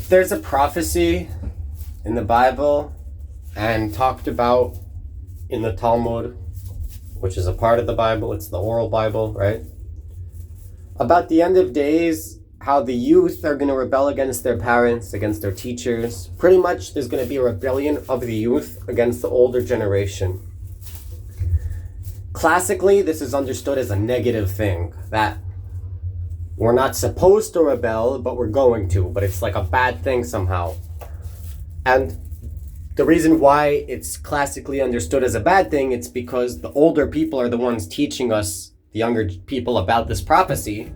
there's a prophecy in the Bible and talked about in the Talmud, which is a part of the Bible, it's the oral Bible, right? About the end of days, how the youth are going to rebel against their parents, against their teachers. Pretty much there's going to be a rebellion of the youth against the older generation. Classically, this is understood as a negative thing, that we're not supposed to rebel, but we're going to, but it's like a bad thing somehow. And the reason why it's classically understood as a bad thing, it's because the older people are the ones teaching us, the younger people, about this prophecy.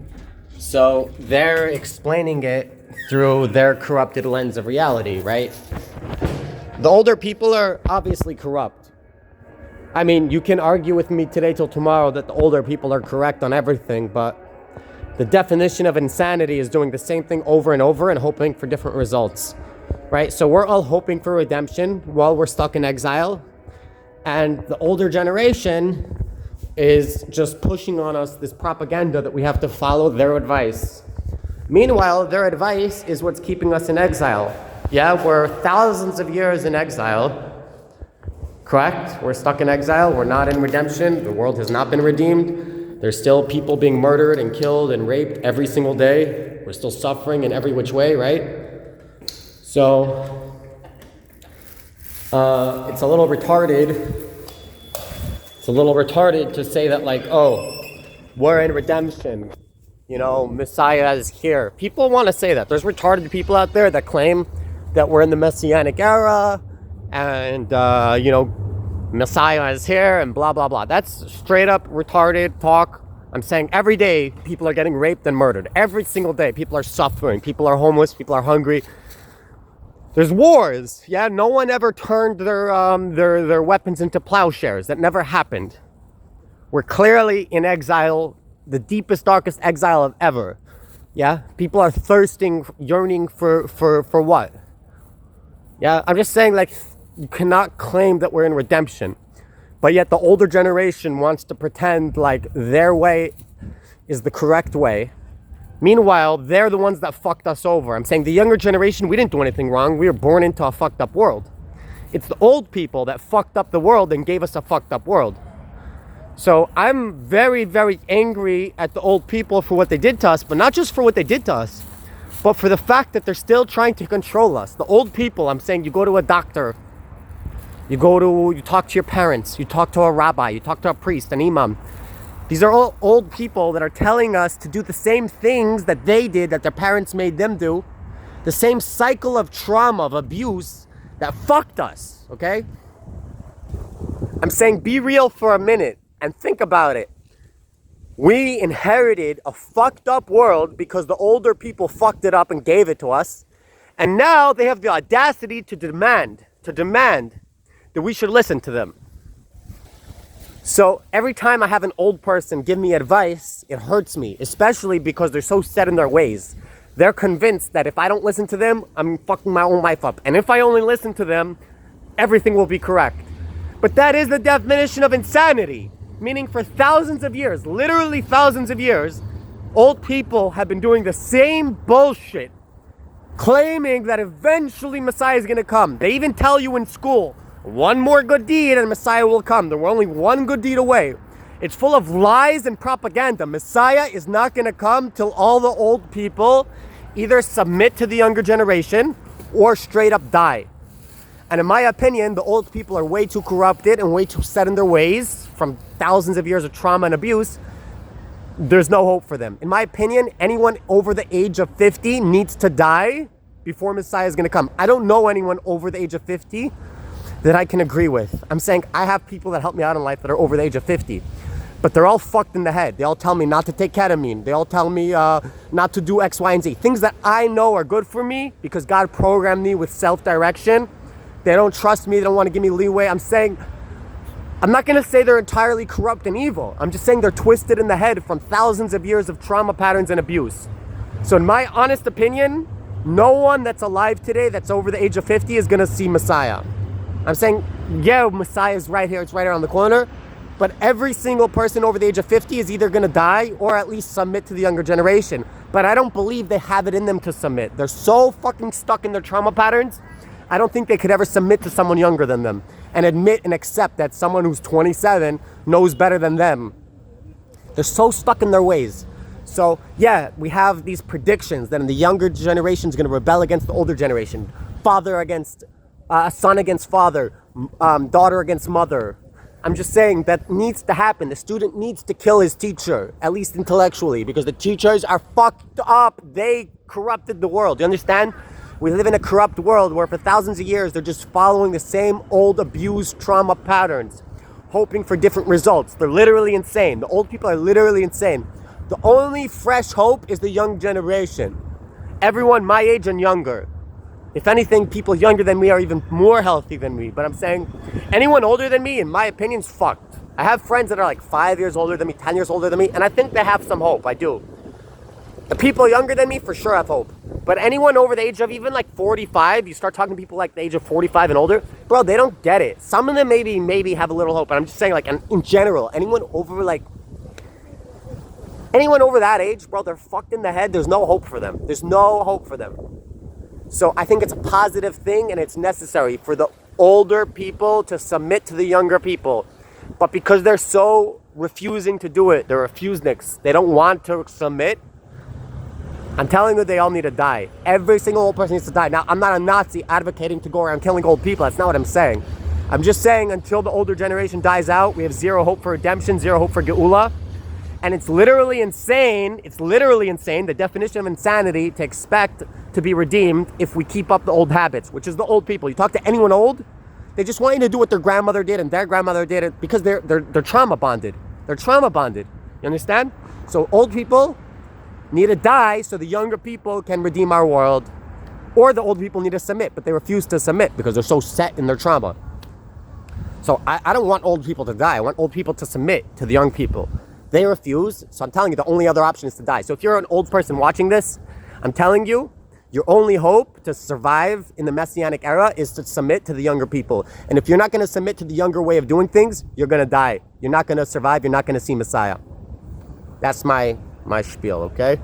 So they're explaining it through their corrupted lens of reality, right? The older people are obviously corrupt. I mean, you can argue with me today till tomorrow that the older people are correct on everything, but the definition of insanity is doing the same thing over and over and hoping for different results, right? So we're all hoping for redemption while we're stuck in exile, and the older generation is just pushing on us this propaganda that we have to follow their advice. Meanwhile, their advice is what's keeping us in exile. Yeah, we're thousands of years in exile. Correct? We're stuck in exile. We're not in redemption. The world has not been redeemed. There's still people being murdered and killed and raped every single day. We're still suffering in every which way, right? So, it's a little retarded. It's a little retarded to say that, like, oh, we're in redemption. You know, Messiah is here. People want to say that. There's retarded people out there that claim that we're in the Messianic era and, Messiah is here and blah, blah, blah. That's straight up retarded talk. I'm saying every day people are getting raped and murdered. Every single day people are suffering. People are homeless. People are hungry. There's wars. Yeah, no one ever turned their weapons into plowshares. That never happened. We're clearly in exile, the deepest, darkest exile of ever. Yeah, people are thirsting, yearning for what? Yeah, I'm just saying, like, you cannot claim that we're in redemption, but yet the older generation wants to pretend like their way is the correct way. Meanwhile, they're the ones that fucked us over. I'm saying the younger generation, we didn't do anything wrong. We were born into a fucked up world. It's the old people that fucked up the world and gave us a fucked up world. So I'm very, very angry at the old people for what they did to us, but not just for what they did to us, but for the fact that they're still trying to control us. The old people, I'm saying, you go to a doctor, you talk to your parents, you talk to a rabbi, you talk to a priest, an imam. These are all old people that are telling us to do the same things that they did, that their parents made them do. The same cycle of trauma, of abuse that fucked us, okay? I'm saying be real for a minute and think about it. We inherited a fucked up world because the older people fucked it up and gave it to us. And now they have the audacity to demand that we should listen to them. So every time I have an old person give me advice, it hurts me, especially because they're so set in their ways. They're convinced that if I don't listen to them, I'm fucking my own life up. And if I only listen to them, everything will be correct. But that is the definition of insanity. Meaning for thousands of years, literally thousands of years, old people have been doing the same bullshit, claiming that eventually Messiah is going to come. They even tell you in school, one more good deed and Messiah will come. We're only one good deed away. It's full of lies and propaganda. Messiah is not going to come till all the old people either submit to the younger generation or straight up die. And in my opinion, the old people are way too corrupted and way too set in their ways from thousands of years of trauma and abuse. There's no hope for them. In my opinion, anyone over the age of 50 needs to die before Messiah is going to come. I don't know anyone over the age of 50 that I can agree with. I'm saying I have people that help me out in life that are over the age of 50, but they're all fucked in the head. They all tell me not to take ketamine. They all tell me not to do X, Y, and Z. Things that I know are good for me because God programmed me with self-direction. They don't trust me. They don't want to give me leeway. I'm not going to say they're entirely corrupt and evil. I'm just saying they're twisted in the head from thousands of years of trauma patterns and abuse. So in my honest opinion, no one that's alive today that's over the age of 50 is going to see Messiah. I'm saying, yeah, Messiah is right here. It's right around the corner. But every single person over the age of 50 is either going to die or at least submit to the younger generation. But I don't believe they have it in them to submit. They're so fucking stuck in their trauma patterns. I don't think they could ever submit to someone younger than them and admit and accept that someone who's 27 knows better than them. They're so stuck in their ways. So yeah, we have these predictions that in the younger generation is going to rebel against the older generation. Father against son against father, daughter against mother. I'm just saying that needs to happen. The student needs to kill his teacher, at least intellectually, because the teachers are fucked up. They corrupted the world. You understand? We live in a corrupt world where for thousands of years they're just following the same old abused trauma patterns, hoping for different results. They're literally insane. The old people are literally insane. The only fresh hope is the young generation. Everyone my age and younger. If anything, people younger than me are even more healthy than me. But I'm saying anyone older than me, in my opinion, is fucked. I have friends that are like 5 years older than me, 10 years older than me, and I think they have some hope. I do. The people younger than me for sure have hope. But anyone over the age of even like 45, you start talking to people like the age of 45 and older, bro, they don't get it. Some of them maybe have a little hope. But I'm just saying, like, in general, anyone over that age, bro, they're fucked in the head. There's no hope for them. There's no hope for them. So I think it's a positive thing and it's necessary for the older people to submit to the younger people. But because they're so refusing to do it, they're refuseniks, they don't want to submit, I'm telling you, they all need to die. Every single old person needs to die. Now, I'm not a Nazi advocating to go around killing old people. That's not what I'm saying. I'm just saying until the older generation dies out, we have zero hope for redemption, zero hope for Geula. And it's literally insane. It's literally insane. The definition of insanity to expect to be redeemed if we keep up the old habits, which is the old people. You talk to anyone old, they just want you to do what their grandmother did and their grandmother did it because they're trauma bonded. They're trauma bonded. You understand? So old people need to die so the younger people can redeem our world, or the old people need to submit, but they refuse to submit because they're so set in their trauma. So I don't want old people to die. I want old people to submit to the young people. They refuse, so I'm telling you the only other option is to die. So if you're an old person watching this, I'm telling you, your only hope to survive in the Messianic era is to submit to the younger people. And if you're not going to submit to the younger way of doing things, you're going to die. You're not going to survive. You're not going to see Messiah. That's my spiel, okay?